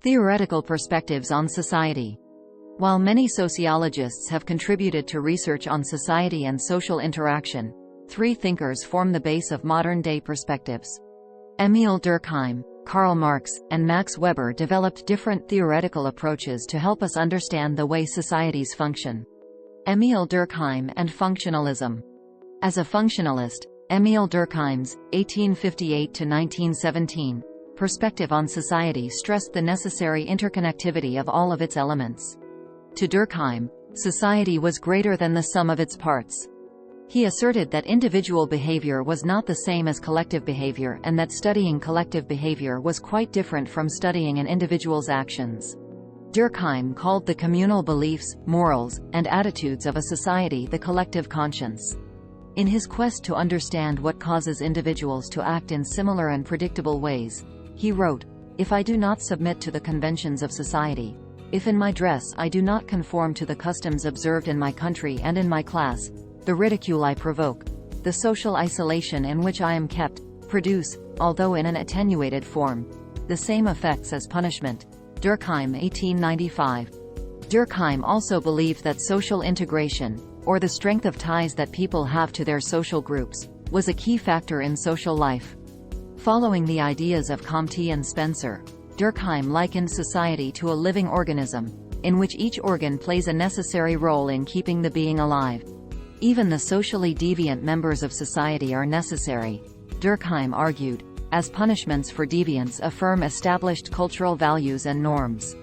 Theoretical perspectives on society. While many sociologists have contributed to research on society and social interaction, three thinkers form the base of modern-day perspectives. Emil Durkheim, Karl Marx, and Max Weber developed different theoretical approaches to help us understand the way societies function. Emil Durkheim and functionalism. As a functionalist, Emil Durkheim's (1858–1917) perspective on society stressed the necessary interconnectivity of all of its elements. To Durkheim, society was greater than the sum of its parts. He asserted that individual behavior was not the same as collective behavior and that studying collective behavior was quite different from studying an individual's actions. Durkheim called the communal beliefs, morals, and attitudes of a society the collective conscience. In his quest to understand what causes individuals to act in similar and predictable ways, he wrote, "If I do not submit to the conventions of society, if in my dress I do not conform to the customs observed in my country and in my class, the ridicule I provoke, the social isolation in which I am kept, produce, although in an attenuated form, the same effects as punishment." Durkheim 1895. Durkheim also believed that social integration, or the strength of ties that people have to their social groups, was a key factor in social life. Following the ideas of Comte and Spencer, Durkheim likened society to a living organism, in which each organ plays a necessary role in keeping the being alive. Even the socially deviant members of society are necessary, Durkheim argued, as punishments for deviance affirm established cultural values and norms.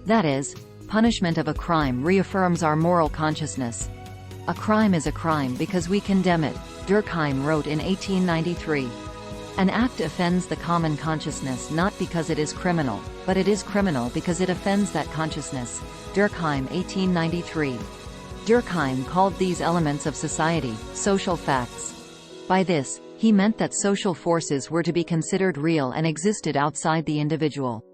That is, punishment of a crime reaffirms our moral consciousness. A crime is a crime because we condemn it, Durkheim wrote in 1893. An act offends the common consciousness not because it is criminal, but it is criminal because it offends that consciousness, Durkheim 1893. Durkheim called these elements of society social facts. By this, he meant that social forces were to be considered real and existed outside the individual.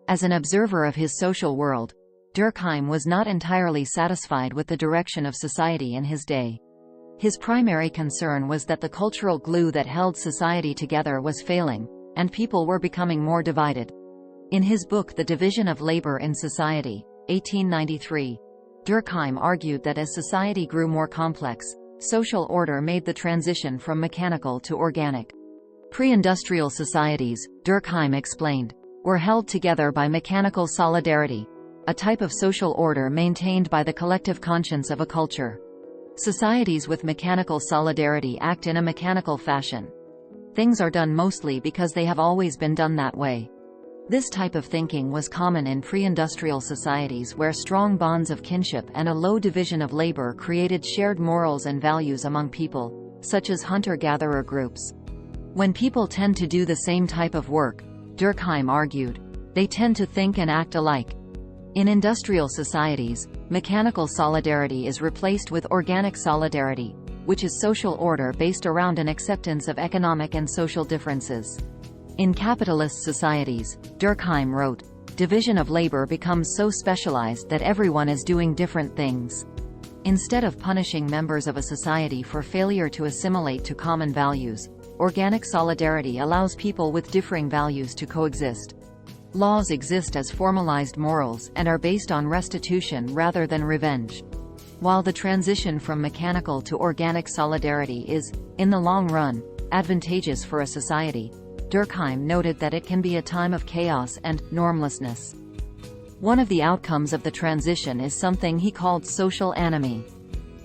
As an observer of his social world, Durkheim was not entirely satisfied with the direction of society in his day. His primary concern was that the cultural glue that held society together was failing, and people were becoming more divided. In his book The Division of Labor in Society, 1893, Durkheim argued that as society grew more complex, social order made the transition from mechanical to organic. Pre-industrial societies, Durkheim explained, were held together by mechanical solidarity, a type of social order maintained by the collective conscience of a culture. Societies with mechanical solidarity act in a mechanical fashion. Things are done mostly because they have always been done that way. This type of thinking was common in pre-industrial societies where strong bonds of kinship and a low division of labor created shared morals and values among people, such as hunter-gatherer groups. When people tend to do the same type of work, Durkheim argued, they tend to think and act alike. In industrial societies, mechanical solidarity is replaced with organic solidarity, which is social order based around an acceptance of economic and social differences. In capitalist societies, Durkheim wrote, division of labor becomes so specialized that everyone is doing different things. Instead of punishing members of a society for failure to assimilate to common values, organic solidarity allows people with differing values to coexist. Laws exist as formalized morals and are based on restitution rather than revenge. While the transition from mechanical to organic solidarity is, in the long run, advantageous for a society, Durkheim noted that it can be a time of chaos and normlessness. One of the outcomes of the transition is something he called social anomie.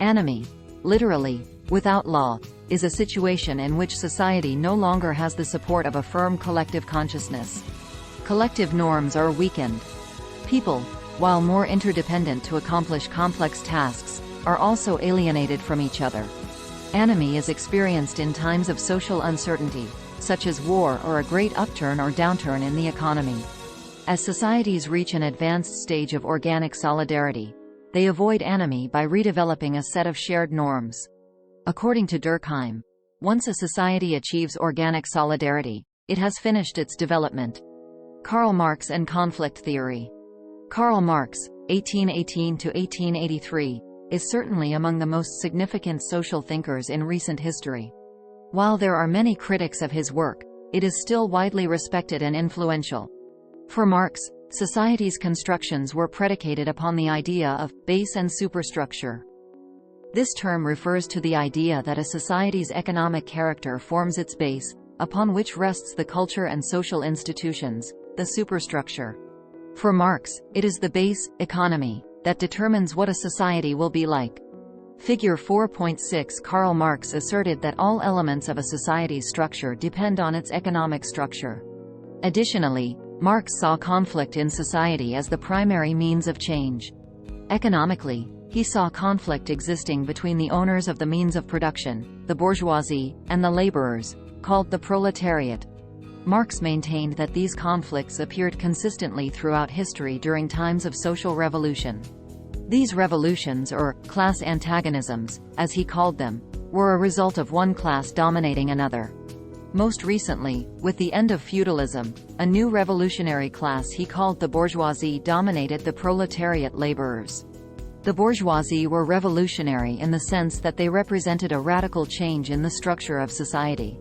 Anomie, literally, without law, is a situation in which society no longer has the support of a firm collective consciousness. Collective norms are weakened. People, while more interdependent to accomplish complex tasks, are also alienated from each other. Anomie is experienced in times of social uncertainty, such as war or a great upturn or downturn in the economy. As societies reach an advanced stage of organic solidarity, they avoid anomie by redeveloping a set of shared norms. According to Durkheim, once a society achieves organic solidarity, it has finished its development. Karl Marx and conflict theory. Karl Marx, 1818–1883, is certainly among the most significant social thinkers in recent history. While there are many critics of his work, it is still widely respected and influential. For Marx, Society's constructions were predicated upon the idea of base and superstructure. This term refers to the idea that a society's economic character forms its base, upon which rests the culture and social institutions, the superstructure. For Marx, it is the base, economy, that determines what a society will be like. Figure 4.6. Karl Marx asserted that all elements of a society's structure depend on its economic structure. Additionally, Marx saw conflict in society as the primary means of change. Economically, he saw conflict existing between the owners of the means of production, the bourgeoisie, and the laborers, called the proletariat. Marx maintained that these conflicts appeared consistently throughout history during times of social revolution. These revolutions, or class antagonisms, as he called them, were a result of one class dominating another. Most recently, with the end of feudalism, a new revolutionary class he called the bourgeoisie dominated the proletariat laborers. The bourgeoisie were revolutionary in the sense that they represented a radical change in the structure of society.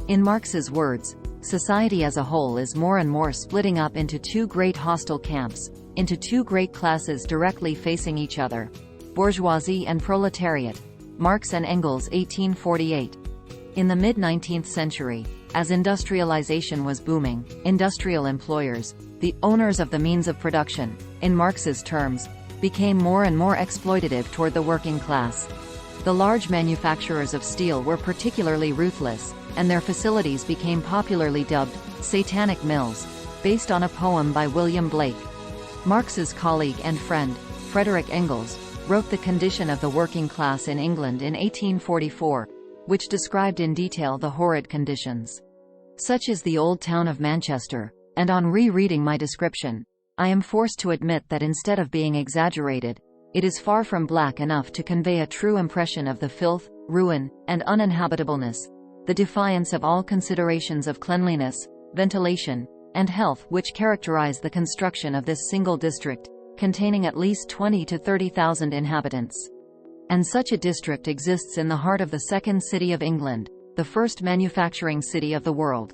In Marx's words, society as a whole is more and more splitting up into two great hostile camps, into two great classes directly facing each other: bourgeoisie and proletariat. Marx and Engels, 1848. In the mid-19th century, as industrialization was booming, industrial employers, the owners of the means of production, in Marx's terms, became more and more exploitative toward the working class. The large manufacturers of steel were particularly ruthless, and their facilities became popularly dubbed satanic mills, based on a poem by William Blake. Marx's colleague and friend, Frederick Engels, wrote The Condition of the Working Class in England in 1844, which described in detail the horrid conditions. Such is the old town of Manchester, and on re-reading my description, I am forced to admit that instead of being exaggerated, it is far from black enough to convey a true impression of the filth, ruin, and uninhabitableness, the defiance of all considerations of cleanliness, ventilation, and health which characterize the construction of this single district, containing at least 20 to 30,000 inhabitants. And such a district exists in the heart of the second city of England, the first manufacturing city of the world.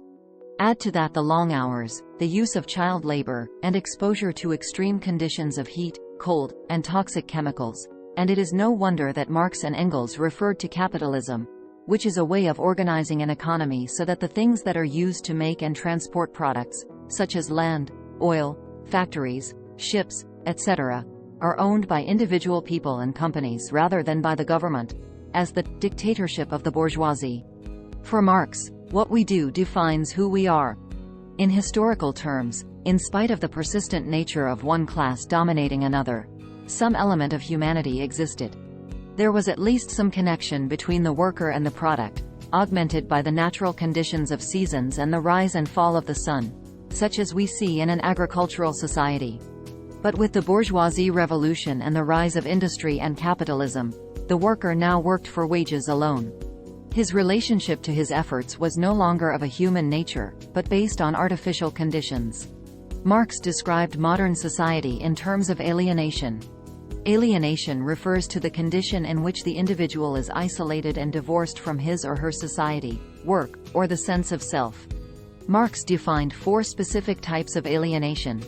Add to that the long hours, the use of child labor, and exposure to extreme conditions of heat, cold, and toxic chemicals, and it is no wonder that Marx and Engels referred to capitalism, which is a way of organizing an economy so that the things that are used to make and transport products, such as land, oil, factories, ships, etc., are owned by individual people and companies rather than by the government, as the dictatorship of the bourgeoisie. For Marx, what we do defines who we are. In historical terms, in spite of the persistent nature of one class dominating another, some element of humanity existed. There was at least some connection between the worker and the product, augmented by the natural conditions of seasons and the rise and fall of the sun, such as we see in an agricultural society. But with the bourgeoisie revolution and the rise of industry and capitalism, the worker now worked for wages alone. His relationship to his efforts was no longer of a human nature, but based on artificial conditions. Marx described modern society in terms of alienation. Alienation refers to the condition in which the individual is isolated and divorced from his or her society, work, or the sense of self. Marx defined 4 specific types of alienation.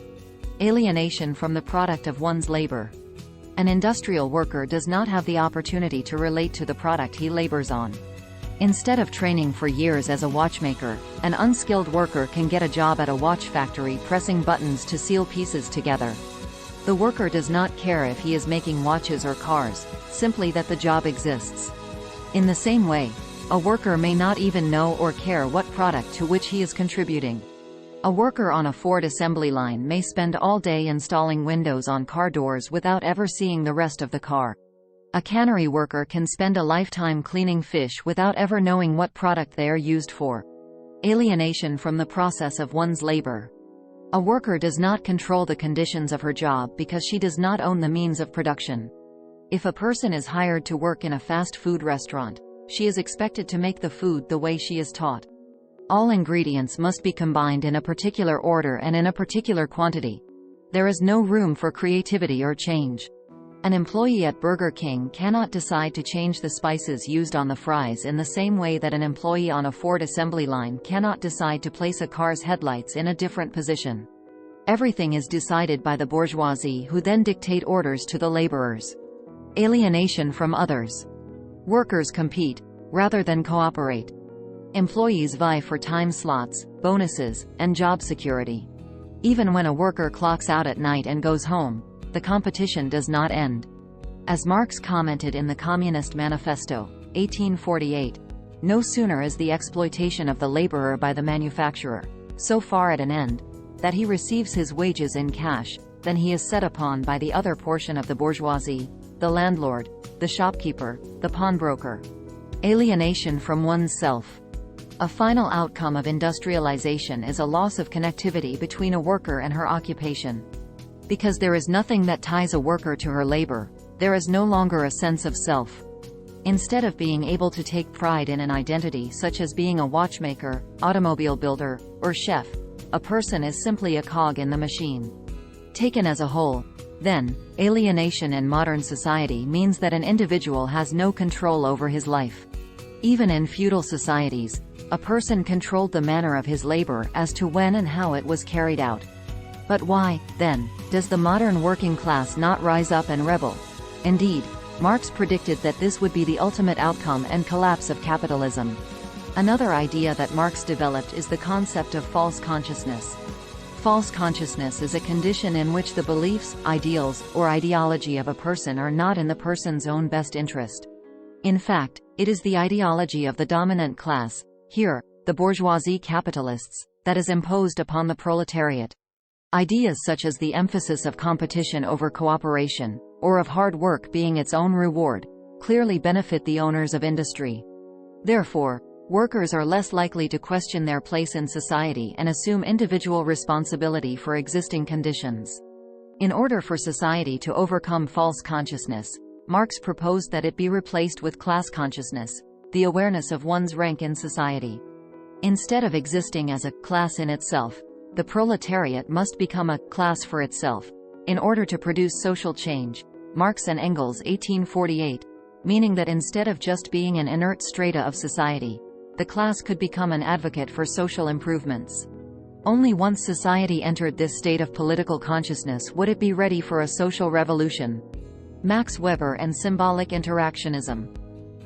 Alienation from the product of one's labor. An industrial worker does not have the opportunity to relate to the product he labors on. Instead of training for years as a watchmaker, an unskilled worker can get a job at a watch factory pressing buttons to seal pieces together. The worker does not care if he is making watches or cars, simply that the job exists. In the same way, a worker may not even know or care what product to which he is contributing. A worker on a Ford assembly line may spend all day installing windows on car doors without ever seeing the rest of the car. A cannery worker can spend a lifetime cleaning fish without ever knowing what product they are used for. Alienation from the process of one's labor. A worker does not control the conditions of her job because she does not own the means of production. If a person is hired to work in a fast food restaurant, she is expected to make the food the way she is taught. All ingredients must be combined in a particular order and in a particular quantity. There is no room for creativity or change. An employee at Burger King cannot decide to change the spices used on the fries in the same way that an employee on a Ford assembly line cannot decide to place a car's headlights in a different position. Everything is decided by the bourgeoisie, who then dictate orders to the laborers. Alienation from others. Workers compete, rather than cooperate. Employees vie for time slots, bonuses, and job security. Even when a worker clocks out at night and goes home, the competition does not end. As Marx commented in the Communist Manifesto, 1848, no sooner is the exploitation of the laborer by the manufacturer so far at an end, that he receives his wages in cash, than he is set upon by the other portion of the bourgeoisie, the landlord, the shopkeeper, the pawnbroker. Alienation from one's self. A final outcome of industrialization is a loss of connectivity between a worker and her occupation. Because there is nothing that ties a worker to her labor, there is no longer a sense of self. Instead of being able to take pride in an identity such as being a watchmaker, automobile builder, or chef, a person is simply a cog in the machine. Taken as a whole, then, alienation in modern society means that an individual has no control over his life. Even in feudal societies, a person controlled the manner of his labor as to when and how it was carried out. But why, then, does the modern working class not rise up and rebel? Indeed, Marx predicted that this would be the ultimate outcome and collapse of capitalism. Another idea that Marx developed is the concept of false consciousness. False consciousness is a condition in which the beliefs, ideals, or ideology of a person are not in the person's own best interest. In fact, it is the ideology of the dominant class, here, the bourgeoisie capitalists, that is imposed upon the proletariat. Ideas such as the emphasis of competition over cooperation, or of hard work being its own reward, clearly benefit the owners of industry. Therefore, workers are less likely to question their place in society and assume individual responsibility for existing conditions. In order for society to overcome false consciousness, Marx proposed that it be replaced with class consciousness, the awareness of one's rank in society. Instead of existing as a class in itself, the proletariat must become a class for itself, in order to produce social change. Marx and Engels, 1848, meaning that instead of just being an inert strata of society, the class could become an advocate for social improvements. Only once society entered this state of political consciousness would it be ready for a social revolution. Max Weber and symbolic interactionism.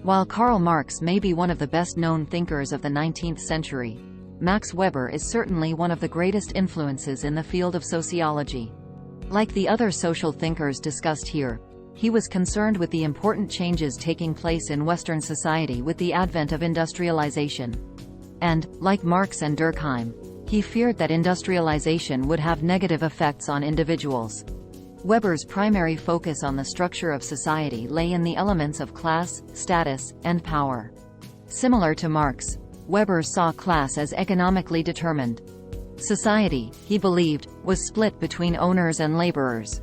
While Karl Marx may be one of the best-known thinkers of the 19th century, Max Weber is certainly one of the greatest influences in the field of sociology. Like the other social thinkers discussed here, he was concerned with the important changes taking place in Western society with the advent of industrialization. And, like Marx and Durkheim, he feared that industrialization would have negative effects on individuals. Weber's primary focus on the structure of society lay in the elements of class, status, and power. Similar to Marx, Weber saw class as economically determined. Society, he believed, was split between owners and laborers.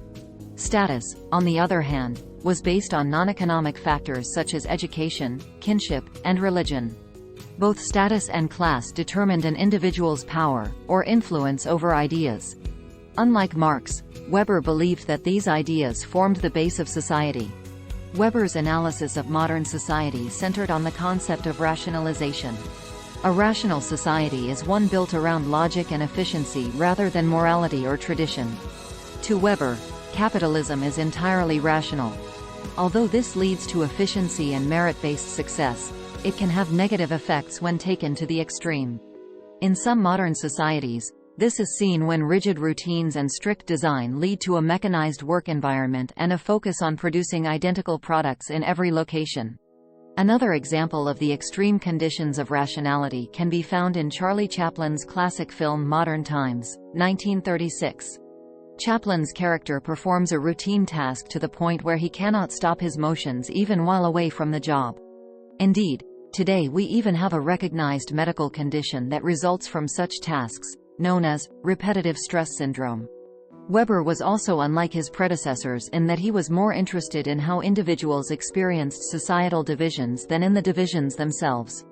Status, on the other hand, was based on non-economic factors such as education, kinship, and religion. Both status and class determined an individual's power, or influence over ideas. Unlike Marx, Weber believed that these ideas formed the base of society. Weber's analysis of modern society centered on the concept of rationalization. A rational society is one built around logic and efficiency rather than morality or tradition. To Weber, capitalism is entirely rational. Although this leads to efficiency and merit-based success, it can have negative effects when taken to the extreme. In some modern societies, this is seen when rigid routines and strict design lead to a mechanized work environment and a focus on producing identical products in every location. Another example of the extreme conditions of rationality can be found in Charlie Chaplin's classic film Modern Times, 1936. Chaplin's character performs a routine task to the point where he cannot stop his motions even while away from the job. Indeed, today we even have a recognized medical condition that results from such tasks, known as repetitive stress syndrome. Weber was also unlike his predecessors in that he was more interested in how individuals experienced societal divisions than in the divisions themselves.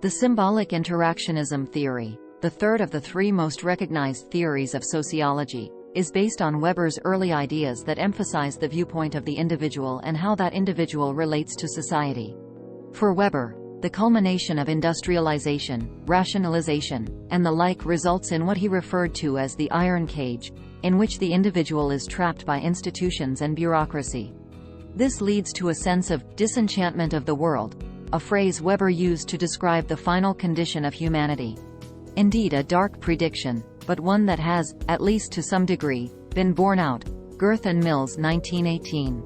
The symbolic interactionism theory, the third of the three most recognized theories of sociology, is based on Weber's early ideas that emphasize the viewpoint of the individual and how that individual relates to society. For Weber, the culmination of industrialization, rationalization, and the like results in what he referred to as the iron cage, in which the individual is trapped by institutions and bureaucracy. This leads to a sense of disenchantment of the world, a phrase Weber used to describe the final condition of humanity. Indeed, a dark prediction, but one that has, at least to some degree, been borne out. Girth and Mills, 1918.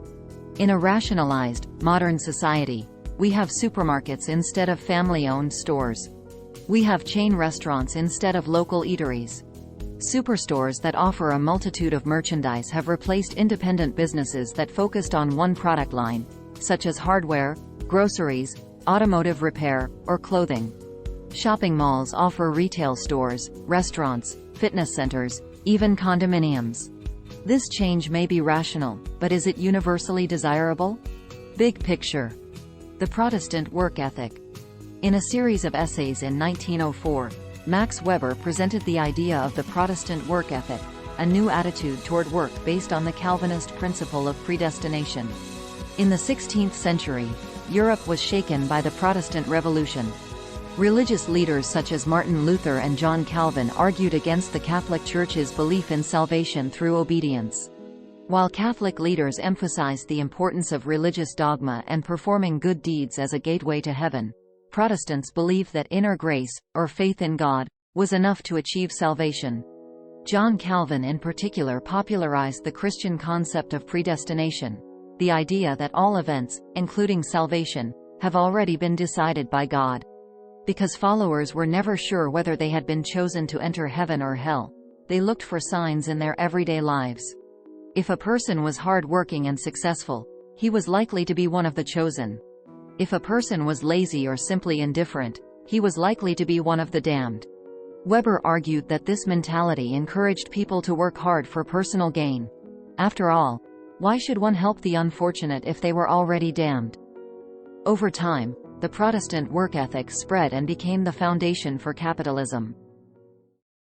In a rationalized, modern society, we have supermarkets instead of family-owned stores. We have chain restaurants instead of local eateries. Superstores that offer a multitude of merchandise have replaced independent businesses that focused on one product line, such as hardware, groceries, automotive repair, or clothing. Shopping malls offer retail stores, restaurants, fitness centers, even condominiums. This change may be rational, but is it universally desirable? Big picture. The Protestant work ethic. In a series of essays in 1904, Max Weber presented the idea of the Protestant work ethic, a new attitude toward work based on the Calvinist principle of predestination. In the 16th century, Europe was shaken by the Protestant Revolution. Religious leaders such as Martin Luther and John Calvin argued against the Catholic Church's belief in salvation through obedience. While Catholic leaders emphasized the importance of religious dogma and performing good deeds as a gateway to heaven, Protestants believed that inner grace, or faith in God, was enough to achieve salvation. John Calvin in particular popularized the Christian concept of predestination, the idea that all events, including salvation, have already been decided by God. Because followers were never sure whether they had been chosen to enter heaven or hell, they looked for signs in their everyday lives. If a person was hard-working and successful, he was likely to be one of the chosen. If a person was lazy or simply indifferent, he was likely to be one of the damned. Weber argued that this mentality encouraged people to work hard for personal gain. After all, why should one help the unfortunate if they were already damned? Over time, the Protestant work ethic spread and became the foundation for capitalism.